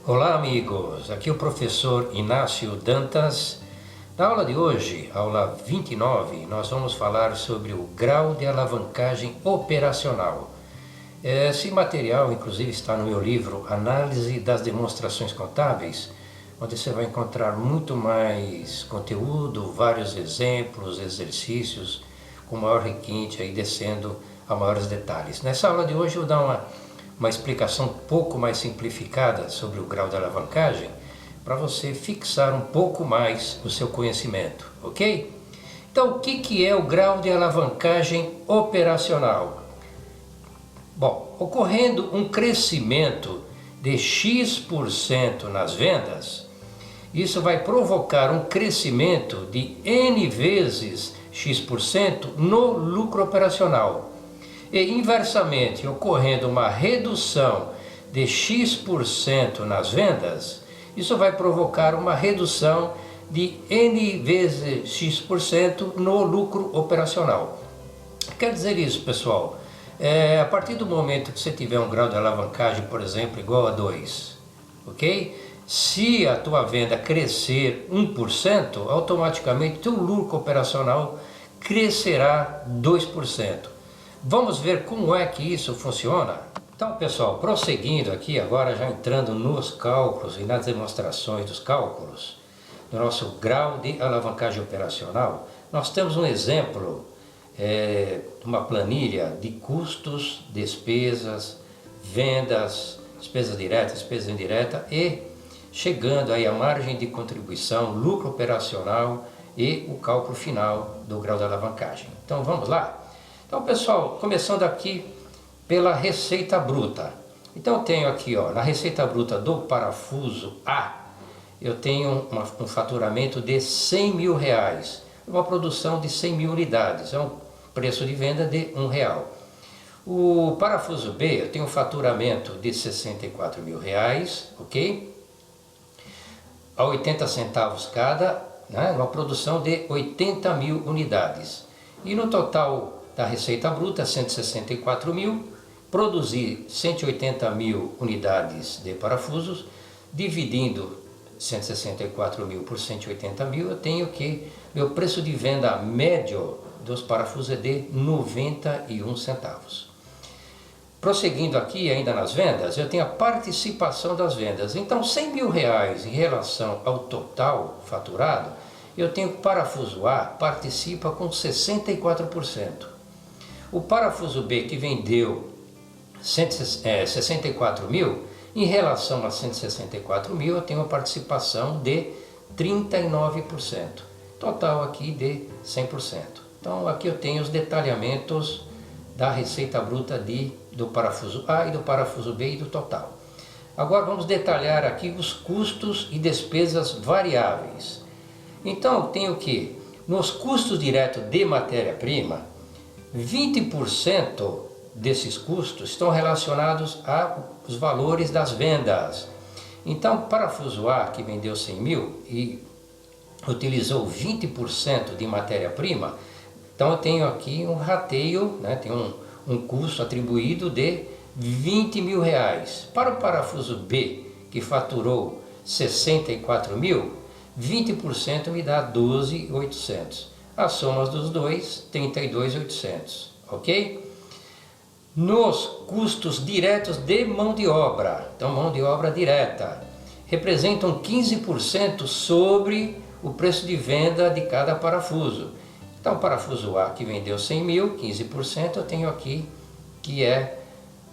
Olá amigos, aqui é o professor Inácio Dantas. Na aula de hoje, aula 29, nós vamos falar sobre o grau de alavancagem operacional. Esse material inclusive está no meu livro Análise das Demonstrações Contábeis, onde você vai encontrar muito mais conteúdo, vários exemplos, exercícios, com maior requinte, aí descendo a maiores detalhes. Nessa aula de hoje eu vou dar uma explicação um pouco mais simplificada sobre o grau de alavancagem, para você fixar um pouco mais o seu conhecimento, ok? Então, o que é o grau de alavancagem operacional? Bom, ocorrendo um crescimento de X% nas vendas, isso vai provocar um crescimento de N vezes X% no lucro operacional. E inversamente, ocorrendo uma redução de X% nas vendas, isso vai provocar uma redução de N vezes X% no lucro operacional. Quer dizer isso, pessoal? A partir do momento que você tiver um grau de alavancagem, por exemplo, igual a 2, ok? Se a tua venda crescer 1%, automaticamente o lucro operacional crescerá 2%. Vamos ver como é que isso funciona? Então, pessoal, prosseguindo aqui, agora já entrando nos cálculos e nas demonstrações dos cálculos do nosso grau de alavancagem operacional, nós temos um exemplo, uma planilha de custos, despesas, vendas, despesas diretas, despesas indiretas e chegando aí a margem de contribuição, lucro operacional e o cálculo final do grau de alavancagem. Então, vamos lá? Então, pessoal, começando aqui pela receita bruta. Então, eu tenho aqui, ó, na receita bruta do parafuso A, eu tenho um faturamento de R$100.000, uma produção de 100 mil unidades, é um preço de venda de R$1. O parafuso B, eu tenho um faturamento de R$64.000, ok? A 80 centavos cada, né, uma produção de 80 mil unidades. E no total da receita bruta, 164 mil, produzir 180 mil unidades de parafusos, dividindo 164 mil por 180 mil, eu tenho que meu preço de venda médio dos parafusos é de 91 centavos. Prosseguindo aqui ainda nas vendas, eu tenho a participação das vendas. Então, R$100.000 em relação ao total faturado, eu tenho que o parafuso A participa com 64%. O parafuso B, que vendeu 64 mil, em relação a 164 mil, eu tenho uma participação de 39%. Total aqui de 100%. Então aqui eu tenho os detalhamentos da receita bruta do parafuso A e do parafuso B e do total. Agora vamos detalhar aqui os custos e despesas variáveis. Então eu tenho que, nos custos diretos de matéria-prima, 20% desses custos estão relacionados aos valores das vendas. Então, o parafuso A, que vendeu 100 mil e utilizou 20% de matéria-prima, então eu tenho aqui um rateio, né, tem um custo atribuído de R$20.000. Para o parafuso B, que faturou 64 mil, 20% me dá 12.800. A soma dos dois, 32.800, ok? Nos custos diretos de mão de obra, então mão de obra direta, representam 15% sobre o preço de venda de cada parafuso. Então, o parafuso A, que vendeu 100 mil, 15%, eu tenho aqui que é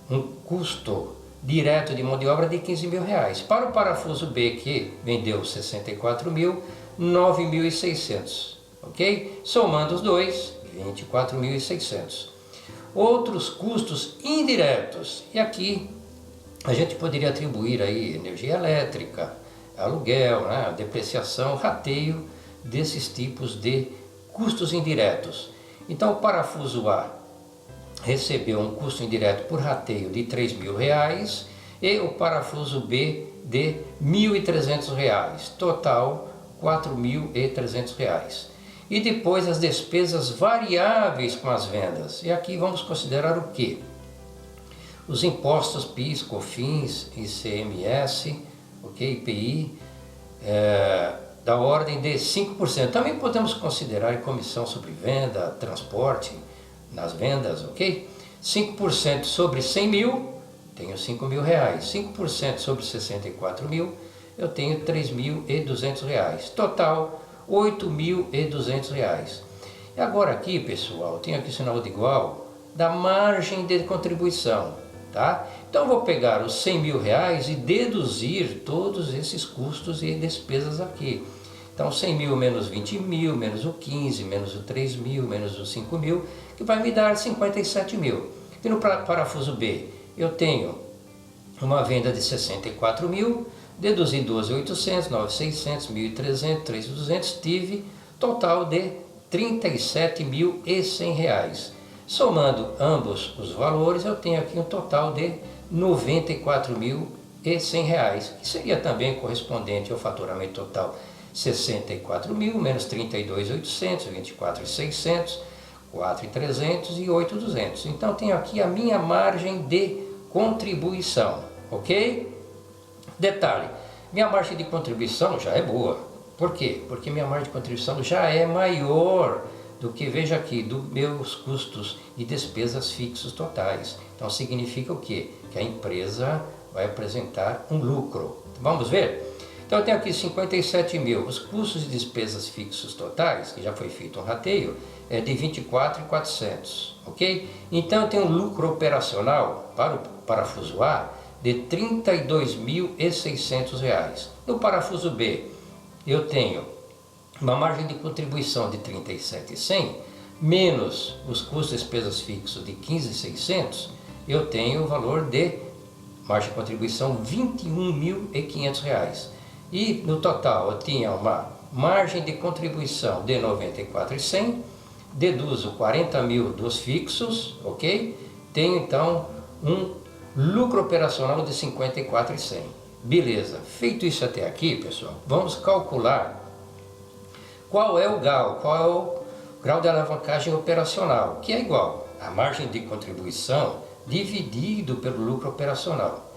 um custo direto de mão de obra de R$15.000. Para o parafuso B, que vendeu 64 mil, 9.600. Ok? Somando os dois, 24.600. Outros custos indiretos. E aqui a gente poderia atribuir aí energia elétrica, aluguel, né, depreciação, rateio desses tipos de custos indiretos. Então o parafuso A recebeu um custo indireto por rateio de R$3.000 e o parafuso B de R$1.300. Total R$4.300. E depois as despesas variáveis com as vendas. E aqui vamos considerar o quê? Os impostos PIS, COFINS, ICMS, ok? IPI da ordem de 5%. Também podemos considerar comissão sobre venda, transporte nas vendas, ok? 5% sobre 100 mil, tenho 5 mil reais. 5% sobre 64 mil, eu tenho 3.200 reais. Total, 8.200 reais. E agora aqui, pessoal, tenho aqui sinal de igual da margem de contribuição, tá? Então, eu vou pegar os 100 mil reais e deduzir todos esses custos e despesas aqui. Então, 100 mil menos 20 mil, menos o 15, menos o 3 mil, menos o 5 mil, que vai me dar 57 mil. E no parafuso B, eu tenho uma venda de 64 mil, deduzi 12.800, 9.600, 1.300, 3.200, tive total de 37.100 reais. Somando ambos os valores, eu tenho aqui um total de 94.100 reais, que seria também correspondente ao faturamento total 64 mil, menos 32.800, 24.600, 4.300 e 8.200. Então, tenho aqui a minha margem de contribuição, ok? Detalhe, minha margem de contribuição já é boa. Por quê? Porque minha margem de contribuição já é maior do que, veja aqui, dos meus custos e despesas fixos totais. Então, significa o quê? Que a empresa vai apresentar um lucro. Vamos ver? Então, eu tenho aqui 57 mil. Os custos e despesas fixos totais, que já foi feito um rateio, é de 24.400, ok? Então, eu tenho um lucro operacional para o parafuso A de 32.600 reais. No parafuso B, eu tenho uma margem de contribuição de 37.100, menos os custos e despesas fixos de 15.600, eu tenho o valor de margem de contribuição 21.500 reais. E no total eu tinha uma margem de contribuição de 94.100, deduzo 40 mil dos fixos, ok? Tenho então um lucro operacional de 54.100. Beleza, feito isso até aqui, pessoal, vamos calcular qual é o GAL, qual é o grau de alavancagem operacional, que é igual a margem de contribuição dividido pelo lucro operacional.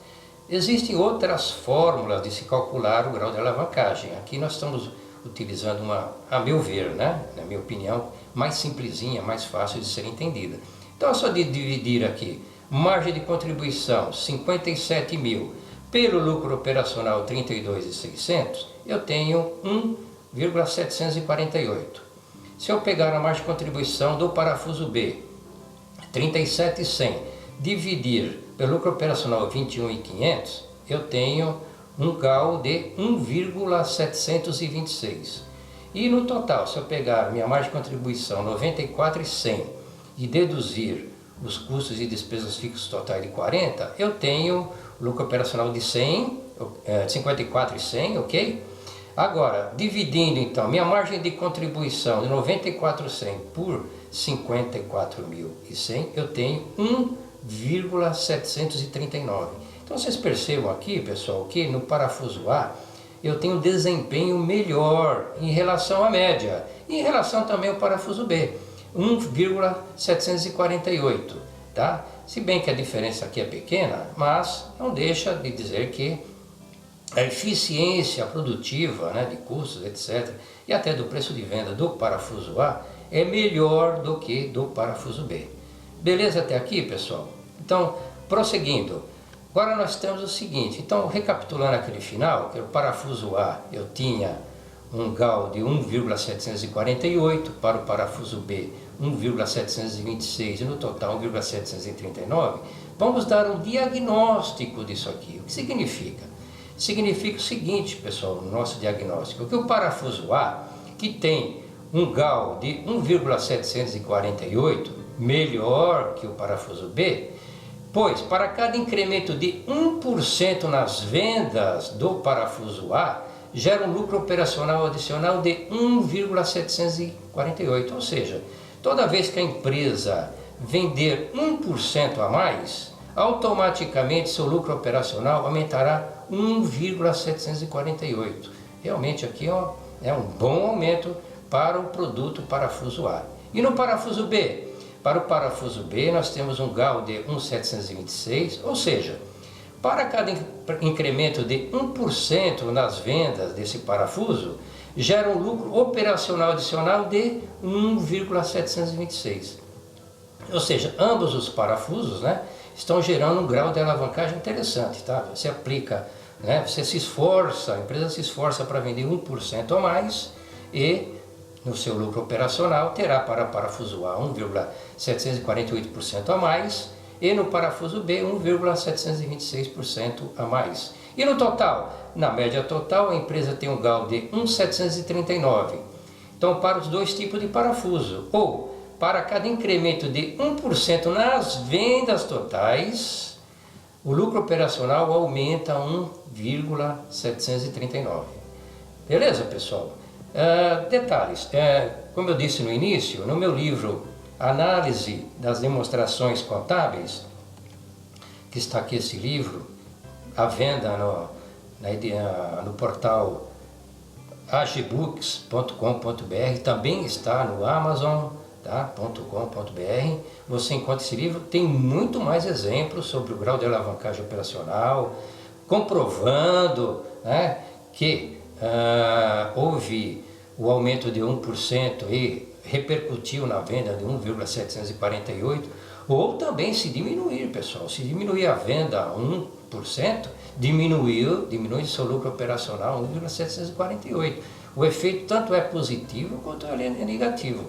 Existem outras fórmulas de se calcular o grau de alavancagem. Aqui nós estamos utilizando uma, a meu ver, né, na minha opinião, mais simplesinha, mais fácil de ser entendida. Então é só de dividir aqui margem de contribuição 57 mil pelo lucro operacional 32.600, eu tenho 1,748. Se eu pegar a margem de contribuição do parafuso B, 37.100, dividir pelo lucro operacional 21.500, eu tenho um GAL de 1,726. E no total, se eu pegar minha margem de contribuição 94.100 e deduzir os custos e despesas fixos totais de 40, eu tenho lucro operacional de 54.100, ok? Agora, dividindo então minha margem de contribuição de 94.100 por 54.100, eu tenho 1,739. Então vocês percebam aqui, pessoal, que no parafuso A eu tenho um desempenho melhor em relação à média, e em relação também ao parafuso B, 1,748, tá? Se bem que a diferença aqui é pequena, mas não deixa de dizer que a eficiência produtiva, né, de custos, etc., e até do preço de venda do parafuso A é melhor do que do parafuso B. Beleza até aqui, pessoal? Então, prosseguindo, agora nós temos o seguinte, então recapitulando aquele final, que o parafuso A eu tinha um GAL de 1,748, para o parafuso B 1,726 e no total 1,739, vamos dar um diagnóstico disso aqui. O que significa? Significa o seguinte, pessoal, no nosso diagnóstico, que o parafuso A, que tem um GAL de 1,748, melhor que o parafuso B, pois para cada incremento de 1% nas vendas do parafuso A, gera um lucro operacional adicional de 1,748, ou seja, toda vez que a empresa vender 1% a mais, automaticamente seu lucro operacional aumentará 1,748. Realmente aqui é um bom aumento para o produto parafuso A. E no parafuso B? Para o parafuso B nós temos um GAL de 1,726, ou seja, Para cada incremento de 1% nas vendas desse parafuso, gera um lucro operacional adicional de 1,726. Ou seja, ambos os parafusos, né, estão gerando um grau de alavancagem interessante, tá? Você aplica, né, você se esforça, a empresa se esforça para vender 1% a mais e no seu lucro operacional terá para parafuso A 1,748% a mais e no parafuso B 1,726% a mais. E no total, na média total, a empresa tem um grau de 1,739. Então, para os dois tipos de parafuso, ou para cada incremento de 1% nas vendas totais, o lucro operacional aumenta 1,739. Beleza, pessoal? Detalhes, como eu disse no início, no meu livro Análise das Demonstrações Contábeis, que está aqui esse livro, à venda no portal agbooks.com.br, também está no amazon.com.br. Você encontra esse livro, tem muito mais exemplos sobre o grau de alavancagem operacional, comprovando, né, que houve o aumento de 1% e repercutiu na venda de 1,748, ou também se diminuir, pessoal, se diminuir a venda a 1%, diminui seu lucro operacional 1,748. O efeito tanto é positivo quanto é negativo.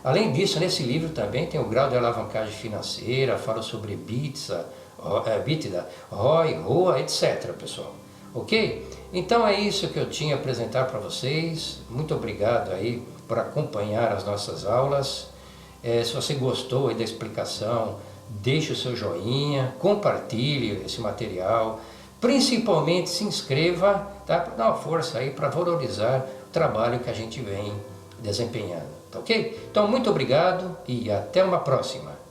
Além disso, nesse livro também tem o grau de alavancagem financeira, fala sobre EBITDA, ROI, ROA, etc, pessoal. Ok? Então é isso que eu tinha a apresentar para vocês. Muito obrigado aí por acompanhar as nossas aulas. Se você gostou aí da explicação, deixe o seu joinha, compartilhe esse material, principalmente se inscreva, tá? Para dar uma força aí, para valorizar o trabalho que a gente vem desempenhando, tá ok? Então muito obrigado e até uma próxima.